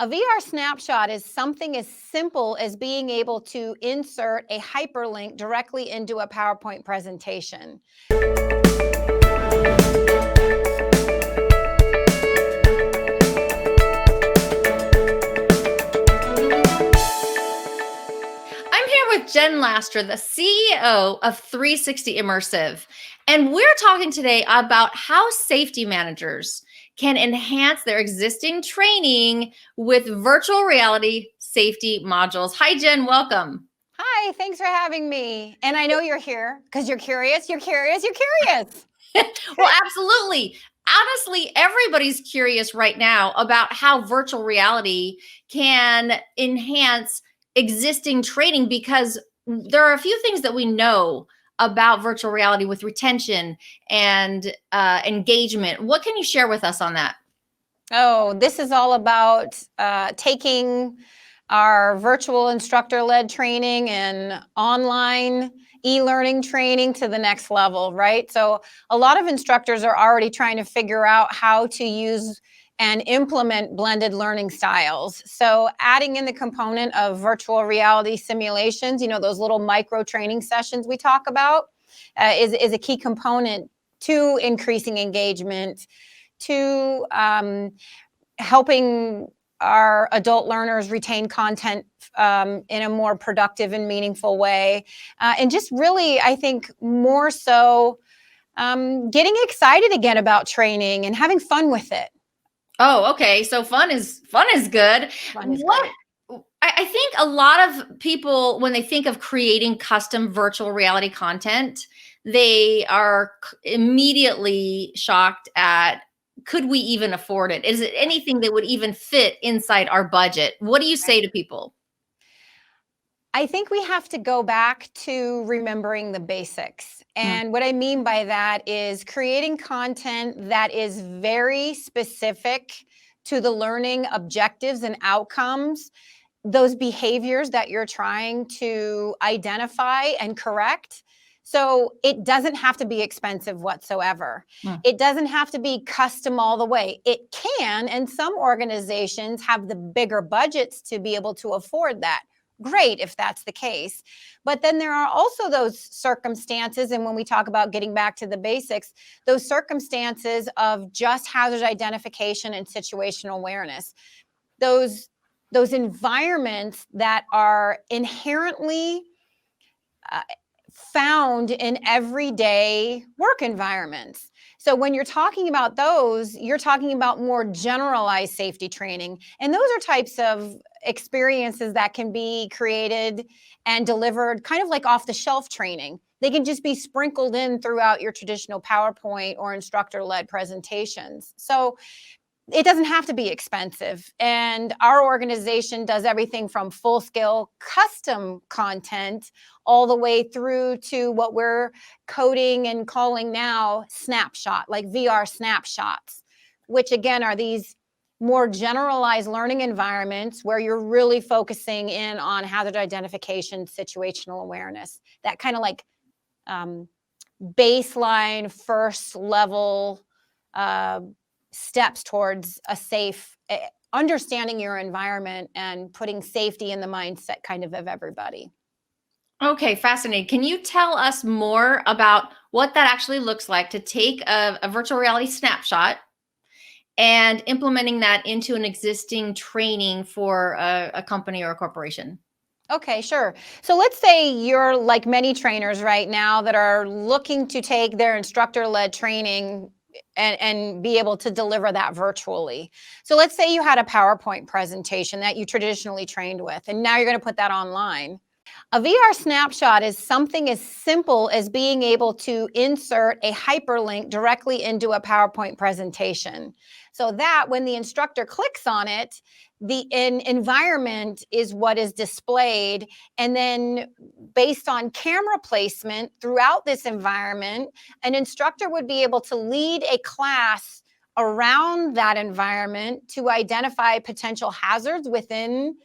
A VR snapshot is something as simple as being able to insert a hyperlink directly into a PowerPoint presentation. I'm here with Jen Lastra, the CEO of 360 Immersive, and we're talking today about how safety managers can enhance their existing training with virtual reality safety modules. Hi, Jen, welcome. Hi, thanks for having me. And I know you're here because you're curious, you're curious, you're curious. Well, absolutely. Honestly, everybody's curious right now about how virtual reality can enhance existing training because there are a few things that we know about virtual reality with retention and engagement. What can you share with us on that? Oh, this is all about taking our virtual instructor-led training and online e-learning training to the next level, right? So a lot of instructors are already trying to figure out how to use and implement blended learning styles. So adding in the component of virtual reality simulations, those little micro training sessions we talk about, is a key component to increasing engagement, to helping our adult learners retain content in a more productive and meaningful way. And just really, I think, more so getting excited again about training and having fun with it. Oh, okay. So fun is good. Fun is What great. I think a lot of people, when they think of creating custom virtual reality content, they are immediately shocked at, could we even afford it? Is it anything that would even fit inside our budget? What do you say to people? I think we have to go back to remembering the basics. Mm. And what I mean by that is creating content that is very specific to the learning objectives and outcomes, those behaviors that you're trying to identify and correct. So it doesn't have to be expensive whatsoever. Mm. It doesn't have to be custom all the way. It can, and some organizations have the bigger budgets to be able to afford that. Great if that's the case. But then there are also those circumstances, and when we talk about getting back to the basics, those circumstances of just hazard identification and situational awareness. Those those environments that are inherently uh, found in everyday work environments. So when you're talking about those, you're talking about more generalized safety training. And those are types of experiences that can be created and delivered kind of like off the shelf training. They can just be sprinkled in throughout your traditional PowerPoint or instructor-led presentations. So it doesn't have to be expensive. And our organization does everything from full scale custom content all the way through to what we're coding and calling now snapshot, like VR snapshots, which again are these more generalized learning environments where you're really focusing in on hazard identification, situational awareness, that kind of like um, baseline first level uh, steps towards a safe understanding your environment and putting safety in the mindset kind of everybody. Okay, fascinating. Can you tell us more about what that actually looks like to take a virtual reality snapshot and implementing that into an existing training for a company or a corporation? Okay, sure. So let's say you're like many trainers right now that are looking to take their instructor-led training and be able to deliver that virtually. So let's say you had a PowerPoint presentation that you traditionally trained with, and now you're going to put that online. A VR snapshot is something as simple as being able to insert a hyperlink directly into a PowerPoint presentation. So that when the instructor clicks on it, the environment is what is displayed. And then based on camera placement throughout this environment, an instructor would be able to lead a class around that environment to identify potential hazards within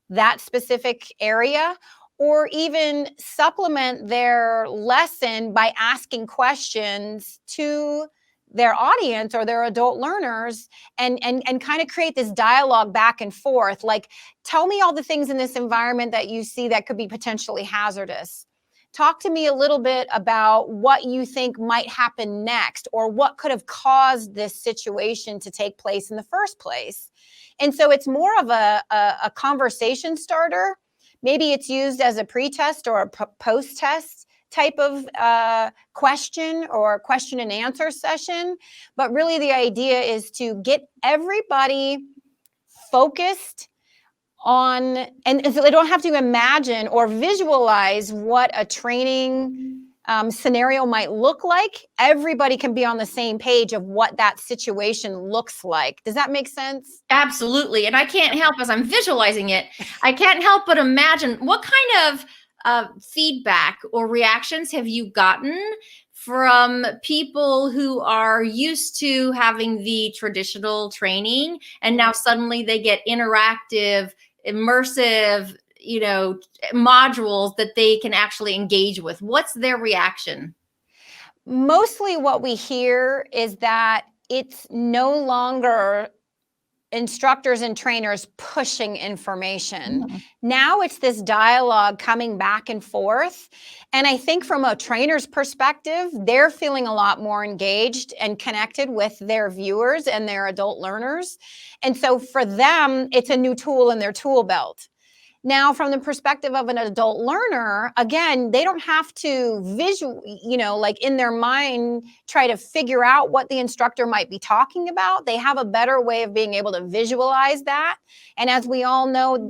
that specific area, or even supplement their lesson by asking questions to their audience or their adult learners and kind of create this dialogue back and forth. Like, tell me all the things in this environment that you see that could be potentially hazardous. Talk to me a little bit about what you think might happen next, or what could have caused this situation to take place in the first place. And so it's more of a conversation starter. Maybe it's used as a pre-test or a post-test type of question or question and answer session. But really the idea is to get everybody focused on, and so they don't have to imagine or visualize what a training scenario might look like. Everybody can be on the same page of what that situation looks like. Does that make sense? Absolutely. And I can't help, as I'm visualizing it, I can't help but imagine what kind of feedback or reactions have you gotten from people who are used to having the traditional training, and now suddenly they get interactive, immersive, modules that they can actually engage with? What's their reaction? Mostly what we hear is that it's no longer instructors and trainers pushing information. Mhm. Now it's this dialogue coming back and forth. And I think from a trainer's perspective, they're feeling a lot more engaged and connected with their viewers and their adult learners. And so for them, it's a new tool in their tool belt. Now, from the perspective of an adult learner, again, they don't have to like in their mind, try to figure out what the instructor might be talking about. They have a better way of being able to visualize that. And as we all know,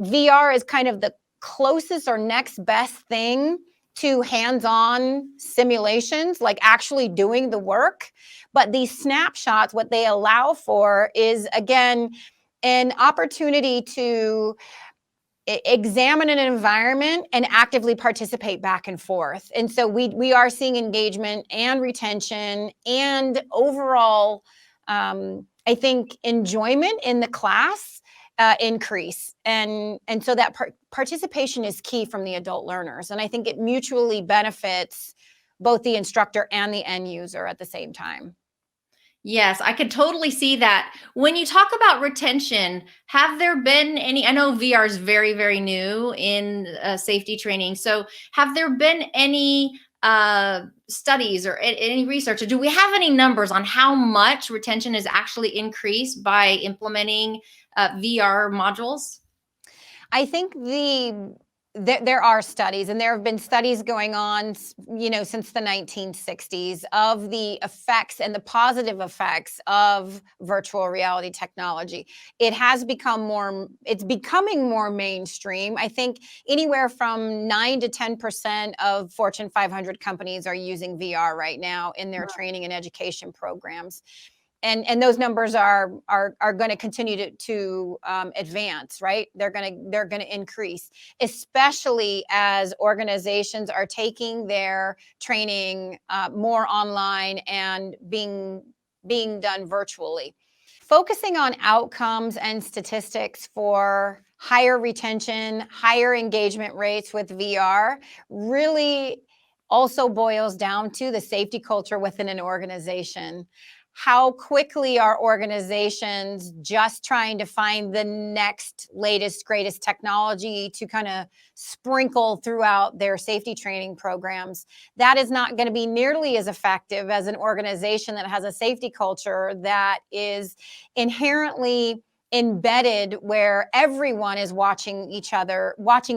VR is kind of the closest or next best thing to hands-on simulations, like actually doing the work. But these snapshots, what they allow for is, again, an opportunity to examine an environment and actively participate back and forth. And so we are seeing engagement and retention and overall, I think, enjoyment in the class increase. And so that participation is key from the adult learners. And I think it mutually benefits both the instructor and the end user at the same time. Yes, I could totally see that. When you talk about retention, have there been any? I know VR is very, very new in safety training. So, have there been any studies or any research, or do we have any numbers on how much retention is actually increased by implementing VR modules? I think there are studies, and there have been studies going on, since the 1960s, of the effects and the positive effects of virtual reality technology. It's becoming more mainstream. I think anywhere from 9 to 10% of Fortune 500 companies are using VR right now in their training and education programs. And those numbers are going to continue to advance, right? They're going to increase, especially as organizations are taking their training more online and being done virtually. Focusing on outcomes and statistics for higher retention, higher engagement rates with VR really also boils down to the safety culture within an organization. How quickly are organizations just trying to find the next latest, greatest technology to kind of sprinkle throughout their safety training programs? That is not going to be nearly as effective as an organization that has a safety culture that is inherently embedded, where everyone is watching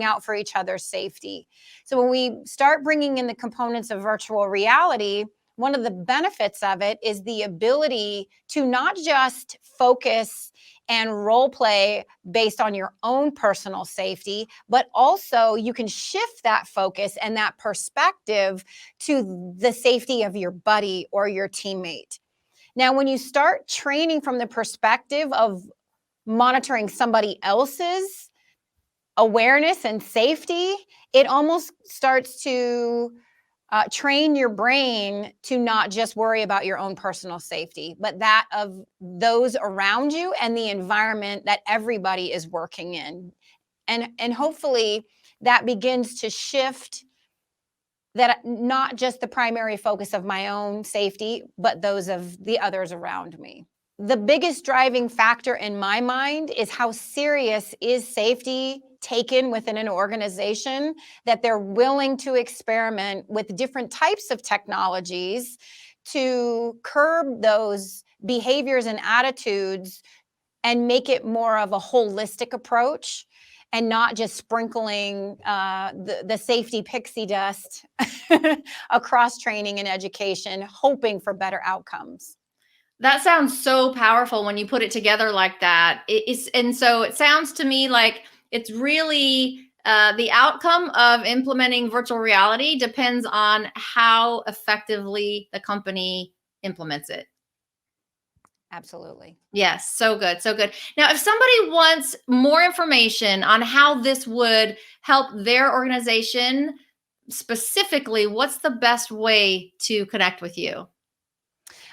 out for each other's safety. So when we start bringing in the components of virtual reality, one of the benefits of it is the ability to not just focus and role play based on your own personal safety, but also you can shift that focus and that perspective to the safety of your buddy or your teammate. Now, when you start training from the perspective of monitoring somebody else's awareness and safety, it almost starts to train your brain to not just worry about your own personal safety, but that of those around you and the environment that everybody is working in. And hopefully that begins to shift that not just the primary focus of my own safety, but those of the others around me. The biggest driving factor in my mind is how serious is safety taken within an organization, that they're willing to experiment with different types of technologies to curb those behaviors and attitudes and make it more of a holistic approach and not just sprinkling the safety pixie dust across training and education, hoping for better outcomes. That sounds so powerful when you put it together like that. And so it sounds to me like it's really the outcome of implementing virtual reality depends on how effectively the company implements it. Absolutely. Yes, so good, so good. Now, if somebody wants more information on how this would help their organization specifically, what's the best way to connect with you?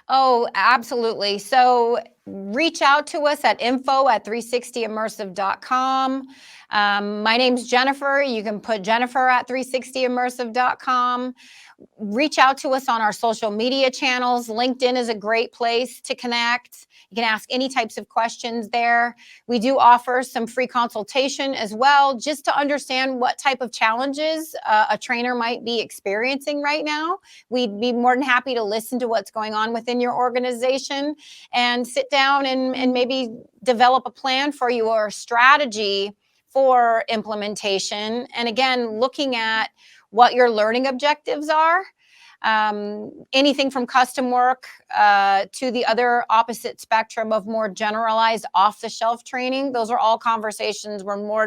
Oh, absolutely. So reach out to us at info@360immersive.com. My name's Jennifer. You can put Jennifer at 360immersive.com. Reach out to us on our social media channels. LinkedIn is a great place to connect. You can ask any types of questions there. We do offer some free consultation as well, just to understand what type of challenges a trainer might be experiencing right now. We'd be more than happy to listen to what's going on within your organization and sit down and maybe develop a plan for you or a strategy for implementation. And again, looking at what your learning objectives are. Anything from custom work to the other opposite spectrum of more generalized off-the-shelf training. Those are all conversations we're more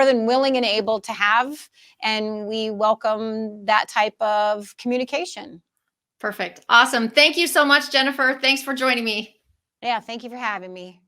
than willing and able to have, and we welcome that type of communication. Perfect. Awesome. Thank you so much, Jennifer. Thanks for joining me. Yeah, thank you for having me.